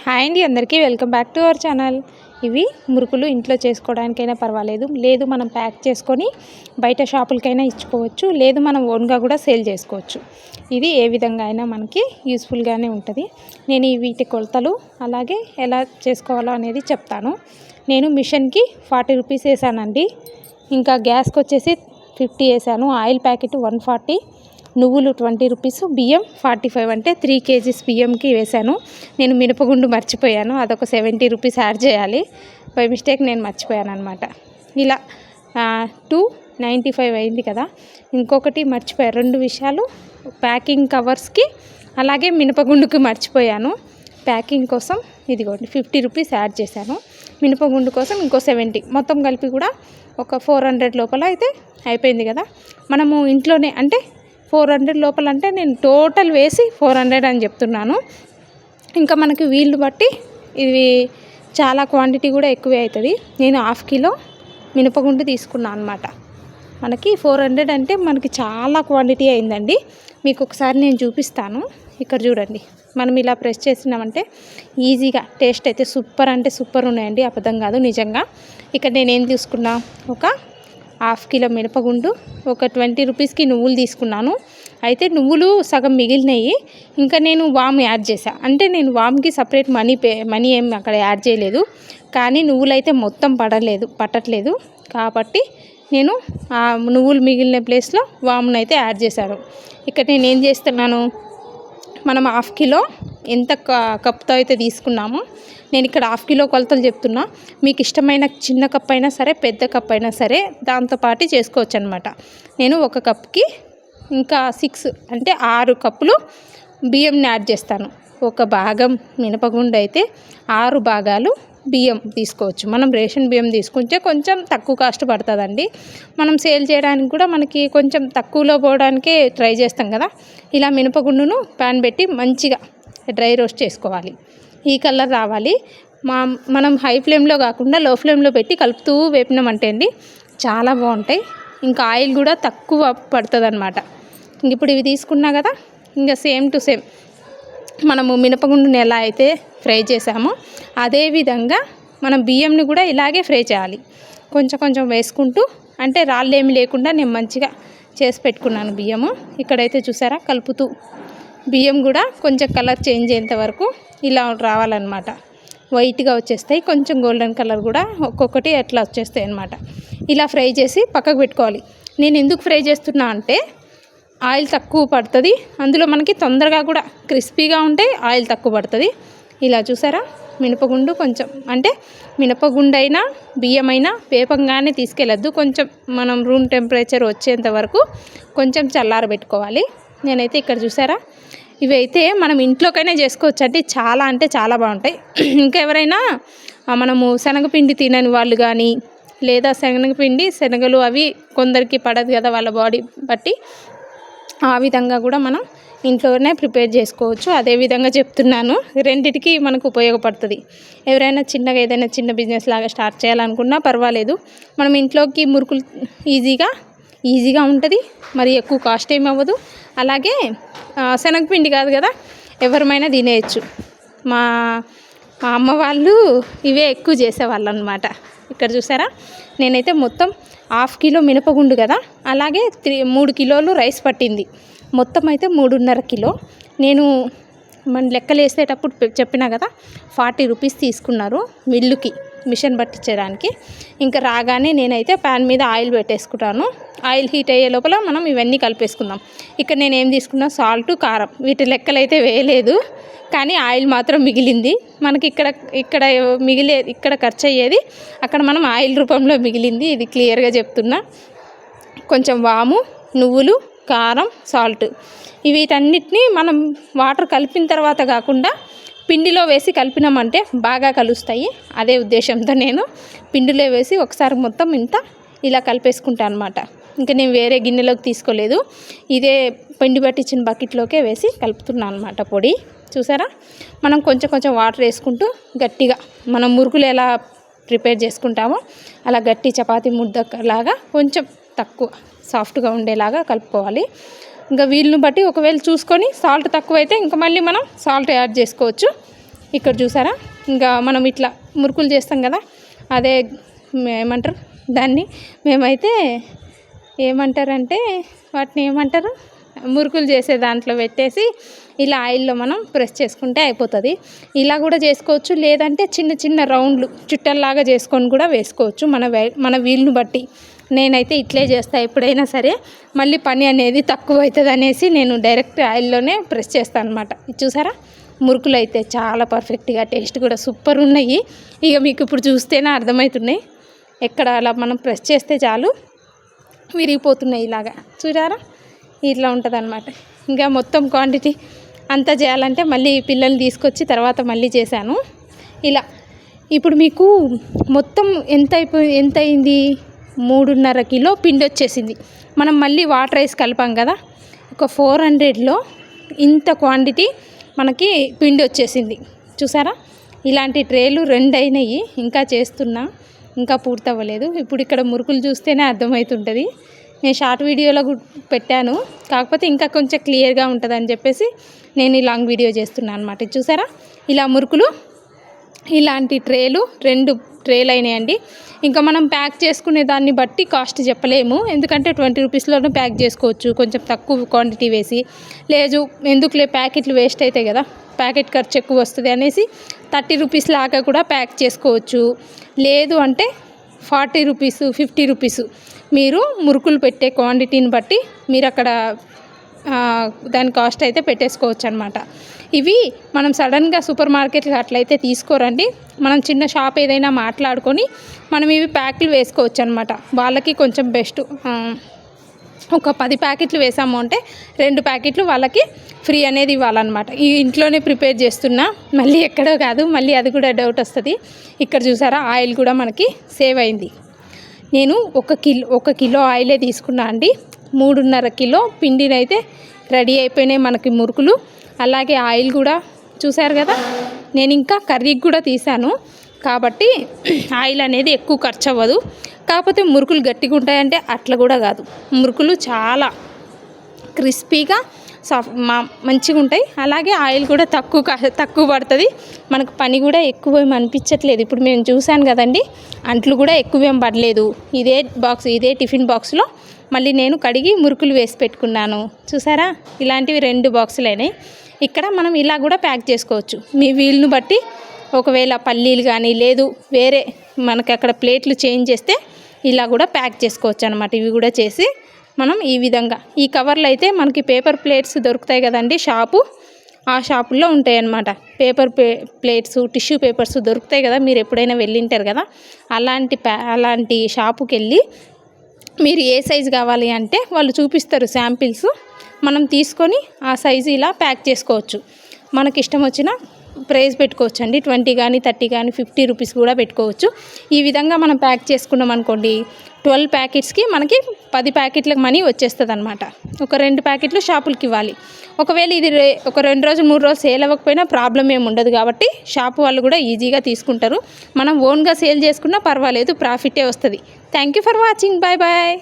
Hi అండి, అందరికీ welcome back to our channel. ఇవి మురుకులు ఇంట్లో చేసుకోవడానికైనా పర్వాలేదు, లేదు మనం ప్యాక్ చేసుకొని బయట షాపులకైనా ఇచ్చుకోవచ్చు, లేదు మనం ఓన్గా కూడా సేల్ చేసుకోవచ్చు. ఇది ఏ విధంగా అయినా మనకి యూస్ఫుల్గానే ఉంటుంది. నేను ఈ వీటి కొలతలు అలాగే ఎలా చేసుకోవాలో అనేది చెప్తాను. నేను మిషన్కి 40 రూపీస్ వేసానండి. ఇంకా గ్యాస్కి వచ్చేసి 50 వేసాను. ఆయిల్ ప్యాకెట్ 140, నువ్వులు 20 రూపీస్, బియ్యం 45, అంటే 3 kgs బియ్యంకి వేసాను. నేను మినపగుండు మర్చిపోయాను, అదొక 70 రూపీస్ యాడ్ చేయాలి. బై మిస్టేక్ నేను మర్చిపోయాను అనమాట. ఇలా 295 అయింది కదా. ఇంకొకటి మర్చిపోయాను, 2 విషయాలు. ప్యాకింగ్ కవర్స్కి అలాగే మినపగుండుకి మర్చిపోయాను. ప్యాకింగ్ కోసం ఇదిగోండి 50 రూపీస్ యాడ్ చేశాను. మినపగుండు కోసం ఇంకో 70, మొత్తం కలిపి కూడా ఒక 400 లోపల అయితే అయిపోయింది కదా. మనము ఇంట్లోనే అంటే 400 లోపల, అంటే నేను టోటల్ వేసి 400 అని చెప్తున్నాను. ఇంకా మనకి వీళ్ళు బట్టి ఇవి చాలా క్వాంటిటీ కూడా ఎక్కువే అవుతుంది. నేను 1/2 కిలో మినపగుండు తీసుకున్నాను అనమాట. మనకి 400 అంటే మనకి చాలా క్వాంటిటీ అయిందండి. మీకు ఒకసారి నేను చూపిస్తాను. ఇక్కడ చూడండి, మనం ఇలా ప్రెస్ చేసినామంటే ఈజీగా టేస్ట్ అయితే సూపర్ అంటే సూపర్ ఉన్నాయండి, అబద్ధం కాదు, నిజంగా. ఇక్కడ నేనేం తీసుకున్నా, ఒక 1/2 కిలో మినపగుండు, ఒక 20 రూపీస్కి నువ్వులు తీసుకున్నాను. అయితే నువ్వులు సగం మిగిలినాయి. ఇంకా నేను వామ్ యాడ్ చేసా, అంటే నేను వామ్కి సపరేట్ మనీ ఏం అక్కడ యాడ్ చేయలేదు. కానీ నువ్వులు అయితే మొత్తం పట్టట్లేదు కాబట్టి నేను ఆ నువ్వులు మిగిలిన ప్లేస్లో వామ్ను అయితే యాడ్ చేశాను. ఇక్కడ నేను ఏం చేస్తున్నాను, మనం 1/2 కిలో ఎంత కప్తో అయితే తీసుకున్నామో, నేను ఇక్కడ 1/2 కిలో కొలతలు చెప్తున్నా. మీకు ఇష్టమైన చిన్న కప్ అయినా సరే, పెద్ద కప్ అయినా సరే దాంతోపాటు చేసుకోవచ్చు అనమాట. నేను ఒక కప్కి ఇంకా 6 అంటే 6 కప్పులు బియ్యంని యాడ్ చేస్తాను. ఒక భాగం మినపగుండు అయితే 6 భాగాలు బియ్యం తీసుకోవచ్చు. మనం రేషన్ బియ్యం తీసుకుంటే కొంచెం తక్కువ కాస్ట్ పడుతుందండి. మనం సేల్ చేయడానికి కూడా మనకి కొంచెం తక్కువలో పోవడానికే ట్రై చేస్తాం కదా. ఇలా మినపగుండును ప్యాన్ పెట్టి మంచిగా డ్రై రోస్ట్ చేసుకోవాలి. ఈ కలర్ రావాలి. మనం హై ఫ్లేమ్లో కాకుండా లో ఫ్లేమ్లో పెట్టి కలుపుతూ వేపినామంటే అండి చాలా బాగుంటాయి. ఇంకా ఆయిల్ కూడా తక్కువ పడుతుంది అనమాట. ఇప్పుడు ఇవి తీసుకున్నా కదా, ఇంకా సేమ్ టు సేమ్ మనము మినపగుండుని ఎలా అయితే ఫ్రై చేసామో అదే విధంగా మనం బియ్యంని కూడా ఇలాగే ఫ్రై చేయాలి. కొంచెం కొంచెం వేసుకుంటూ, అంటే రాళ్ళు ఏమి లేకుండా నేను మంచిగా చేసి పెట్టుకున్నాను బియ్యము. ఇక్కడైతే చూసారా, కలుపుతూ బియ్యం కూడా కొంచెం కలర్ చేంజ్ అయ్యేంత వరకు ఇలా రావాలన్నమాట. వైట్గా వచ్చేస్తాయి, కొంచెం గోల్డెన్ కలర్ కూడా ఒక్కొక్కటి అట్లా వచ్చేస్తాయి అన్నమాట. ఇలా ఫ్రై చేసి పక్కకు పెట్టుకోవాలి. నేను ఎందుకు ఫ్రై చేస్తున్నా అంటే ఆయిల్ తక్కువ పడుతుంది, అందులో మనకి తొందరగా కూడా క్రిస్పీగా ఉంటాయి, ఆయిల్ తక్కువ పడుతుంది. ఇలా చూసారా, మినపగుండు కొంచెం, అంటే మినపగుండు అయినా బియ్యమైనా వేపంగానే తీసుకెళ్ళొద్దు, కొంచెం మనం రూమ్ టెంపరేచర్ వచ్చేంత వరకు కొంచెం చల్లారబెట్టుకోవాలి. నేనైతే ఇక్కడ చూసారా, ఇవి అయితే మనం ఇంట్లోకైనా చేసుకోవచ్చు, అంటే చాలా బాగుంటాయి. ఇంకా ఎవరైనా మనము శనగపిండి తినని వాళ్ళు కానీ, లేదా శనగలు అవి కొందరికి పడదు కదా వాళ్ళ బాడీ బట్టి, ఆ విధంగా కూడా మనం ఇంట్లోనే ప్రిపేర్ చేసుకోవచ్చు. అదే విధంగా చెప్తున్నాను, రెండిటికి మనకు ఉపయోగపడుతుంది. ఎవరైనా చిన్నగా ఏదైనా చిన్న బిజినెస్ లాగా స్టార్ట్ చేయాలనుకున్నా పర్వాలేదు, మనం ఇంట్లోకి మురుకులు ఈజీగా ఉంటుంది, మరి ఎక్కువ కాస్ట్ ఏమి అవ్వదు. అలాగే శనగపిండి కాదు కదా, ఎవరమైనా తినేయచ్చు. మా అమ్మ వాళ్ళు ఇవే ఎక్కువ చేసేవాళ్ళు అనమాట. ఇక్కడ చూసారా, నేనైతే మొత్తం 1/2 కిలో మినపగుండు కదా, అలాగే 3 కిలోలు రైస్ పట్టింది. మొత్తం అయితే 3.5 కిలో. నేను మన లెక్కలు వేసేటప్పుడు చెప్పినా కదా, 40 రూపీస్ తీసుకున్నారు మిల్లుకి, మిషన్ పట్టించడానికి. ఇంకా రాగానే నేనైతే ప్యాన్ మీద ఆయిల్ పెట్టేసుకుంటాను. ఆయిల్ హీట్ అయ్యే లోపల మనం ఇవన్నీ కలిపేసుకుందాం. ఇక్కడ నేను ఏం తీసుకున్నా, సాల్ట్, కారం, వీటి లెక్కలు అయితే వేయలేదు, కానీ ఆయిల్ మాత్రం మిగిలింది మనకి. ఇక్కడ ఖర్చు అయ్యేది అక్కడ మనం ఆయిల్ రూపంలో మిగిలింది, ఇది క్లియర్గా చెప్తున్నా. కొంచెం వాము, నువ్వులు, కారం, సాల్ట్, వీటన్నిటిని మనం వాటర్ కలిపిన తర్వాత కాకుండా పిండిలో వేసి కలిపినామంటే బాగా కలుస్తాయి. అదే ఉద్దేశంతో నేను పిండిలో వేసి ఒకసారి మొత్తం ఇలా కలిపేసుకుంటాను అనమాట. ఇంకా నేను వేరే గిన్నెలోకి తీసుకోలేదు, ఇదే పిండి పట్టించిన బకెట్లోకే వేసి కలుపుతున్నాను అనమాట. పొడి చూసారా, మనం కొంచెం కొంచెం వాటర్ వేసుకుంటూ గట్టిగా, మనం మురుకులు ఎలా ప్రిపేర్ చేసుకుంటామో అలా గట్టి చపాతీ ముద్దలాగా కొంచెం తక్కువ సాఫ్ట్గా ఉండేలాగా కలుపుకోవాలి. ఇంకా వీళ్ళని బట్టి ఒకవేళ చూసుకొని సాల్ట్ తక్కువైతే ఇంకా మళ్ళీ మనం సాల్ట్ యాడ్ చేసుకోవచ్చు. ఇక్కడ చూసారా, ఇంకా మనం ఇట్లా మురుకులు చేస్తాం కదా, అదే ఏమంటారు దాన్ని, మేమైతే ఏమంటారంటే వాటిని ఏమంటారు, మురుకులు చేసే దాంట్లో పెట్టేసి ఇలా ఆయిల్లో మనం ప్రెస్ చేసుకుంటే అయిపోతుంది. ఇలా కూడా చేసుకోవచ్చు, లేదంటే చిన్న చిన్న రౌండ్లు చుట్టల్లాగా చేసుకొని కూడా వేసుకోవచ్చు, మన వీలును బట్టి. నేనైతే ఇట్లే చేస్తాను ఎప్పుడైనా సరే, మళ్ళీ పని అనేది తక్కువ అవుతుంది అనేసి నేను డైరెక్ట్ ఆయిల్లోనే ప్రెస్ చేస్తాను అనమాట. చూసారా, మురుకులు అయితే చాలా పర్ఫెక్ట్గా, టేస్ట్ కూడా సూపర్ ఉన్నాయి. ఇక మీకు ఇప్పుడు చూస్తేనే అర్థమవుతున్నాయి, ఎక్కడ అలా మనం ప్రెస్ చేస్తే చాలు విరిగిపోతున్నాయి. ఇలాగా చూడారా, ఇట్లా ఉంటుంది అనమాట. ఇంకా మొత్తం క్వాంటిటీ అంతా చేయాలంటే మళ్ళీ పిల్లల్ని తీసుకొచ్చి తర్వాత మళ్ళీ చేశాను. ఇలా ఇప్పుడు మీకు మొత్తం ఎంత అయింది, 3.5 కిలో పిండి వచ్చేసింది. మనం మళ్ళీ వాటర్ వేసి కలిపాం కదా, ఒక 400లో ఇంత క్వాంటిటీ మనకి పిండి వచ్చేసింది. చూసారా, ఇలాంటి ట్రేలు 2 అయినాయి, ఇంకా చేస్తున్నా, ఇంకా పూర్తి అవ్వలేదు. ఇప్పుడు ఇక్కడ మురుకులు చూస్తేనే అర్థమవుతుంటుంది. నేను షార్ట్ వీడియోలో పెట్టాను, కాకపోతే ఇంకా కొంచెం క్లియర్గా ఉంటుందని చెప్పేసి నేను ఈ లాంగ్ వీడియో చేస్తున్నాను అనమాట. చూసారా, ఇలా మురుకులు ఇలాంటి ట్రేలు 2 ట్రేలు అయినాయండి. ఇంకా మనం ప్యాక్ చేసుకునే దాన్ని బట్టి కాస్ట్ చెప్పలేము, ఎందుకంటే 20 రూపీస్లోనే ప్యాక్ చేసుకోవచ్చు, కొంచెం తక్కువ క్వాంటిటీ వేసి. లేదు ఎందుకులే ప్యాకెట్లు వేస్ట్ అవుతాయి కదా, ప్యాకెట్ ఖర్చు ఎక్కువ వస్తుంది అనేసి 30 రూపీస్ లాగా కూడా ప్యాక్ చేసుకోవచ్చు. లేదు అంటే 40 రూపీస్, 50 రూపీస్ మీరు మురుకులు పెట్టే క్వాంటిటీని బట్టి మీరు అక్కడ దాని కాస్ట్ అయితే పెట్టేసుకోవచ్చు అనమాట. ఇవి మనం సడన్గా సూపర్ మార్కెట్లు అట్లయితే తీసుకోరండి, మనం చిన్న షాప్ ఏదైనా మాట్లాడుకొని మనం ఇవి ప్యాకులు వేసుకోవచ్చు అనమాట. వాళ్ళకి కొంచెం బెస్ట్, ఒక 10 ప్యాకెట్లు వేసాము అంటే 2 ప్యాకెట్లు వాళ్ళకి ఫ్రీ అనేది ఇవ్వాలన్నమాట. ఈ ఇంట్లోనే ప్రిపేర్ చేస్తున్నా, మళ్ళీ ఎక్కడో కాదు, మళ్ళీ అది కూడా డౌట్ వస్తుంది. ఇక్కడ చూసారా, ఆయిల్ కూడా మనకి సేవ్ అయింది. నేను 1 కిలో ఆయిలే తీసుకున్నా అండి. 3.5 కిలో పిండిని అయితే రెడీ అయిపోయినాయి మనకి మురుకులు. అలాగే ఆయిల్ కూడా చూసారు కదా, నేను ఇంకా కర్రీకి కూడా తీసాను కాబట్టి ఆయిల్ అనేది ఎక్కువ ఖర్చు అవ్వదు. కాకపోతే మురుకులు గట్టిగా ఉంటాయంటే అట్లా కూడా కాదు, మురుకులు చాలా క్రిస్పీగా మంచిగా ఉంటాయి. అలాగే ఆయిల్ కూడా తక్కువ పడుతుంది, మనకు పని కూడా ఎక్కువ ఏమి అనిపించట్లేదు. ఇప్పుడు మేము చూసాను కదండి, అంట్లు కూడా ఎక్కువ ఏం పడలేదు. ఇదే టిఫిన్ బాక్స్లో మళ్ళీ నేను కడిగి మురుకులు వేసి పెట్టుకున్నాను. చూసారా, ఇలాంటివి 2 బాక్సులు అయినాయి. ఇక్కడ మనం ఇలా కూడా ప్యాక్ చేసుకోవచ్చు, మీ వీలును బట్టి. ఒకవేళ పల్లీలు కానీ లేదు వేరే మనకి అక్కడ ప్లేట్లు చేంజ్ చేస్తే ఇలా కూడా ప్యాక్ చేసుకోవచ్చు అనమాట. ఇవి కూడా చేసి మనం ఈ విధంగా, ఈ కవర్లు అయితే మనకి పేపర్ ప్లేట్స్ దొరుకుతాయి కదండి, ఆ షాపుల్లో ఉంటాయి అన్నమాట. పేపర్ ప్లేట్స్, టిష్యూ పేపర్స్ దొరుకుతాయి కదా, మీరు ఎప్పుడైనా వెళ్ళింటారు కదా, అలాంటి షాపుకి వెళ్ళి మీరు ఏ సైజు కావాలి అంటే వాళ్ళు చూపిస్తారు శాంపిల్స్, మనం తీసుకొని ఆ సైజు ఇలా ప్యాక్ చేసుకోవచ్చు. మనకి ఇష్టం వచ్చిన ప్రైస్ పెట్టుకోవచ్చు అండి, 20 కానీ 30 కానీ 50 రూపీస్ కూడా పెట్టుకోవచ్చు. ఈ విధంగా మనం ప్యాక్ చేసుకున్నాం అనుకోండి, 12 ప్యాకెట్స్కి మనకి 10 ప్యాకెట్లకు మనీ వచ్చేస్తుంది అనమాట. ఒక 2 ప్యాకెట్లు షాపులకి ఇవ్వాలి. ఒకవేళ ఇది ఒక 2 రోజులు 3 రోజులు సేల్ అవ్వకపోయినా ప్రాబ్లం ఏమి ఉండదు కాబట్టి షాపు వాళ్ళు కూడా ఈజీగా తీసుకుంటారు. మనం ఓన్గా సేల్ చేసుకున్నా పర్వాలేదు, ప్రాఫిటే వస్తుంది. Thank you for watching, bye bye.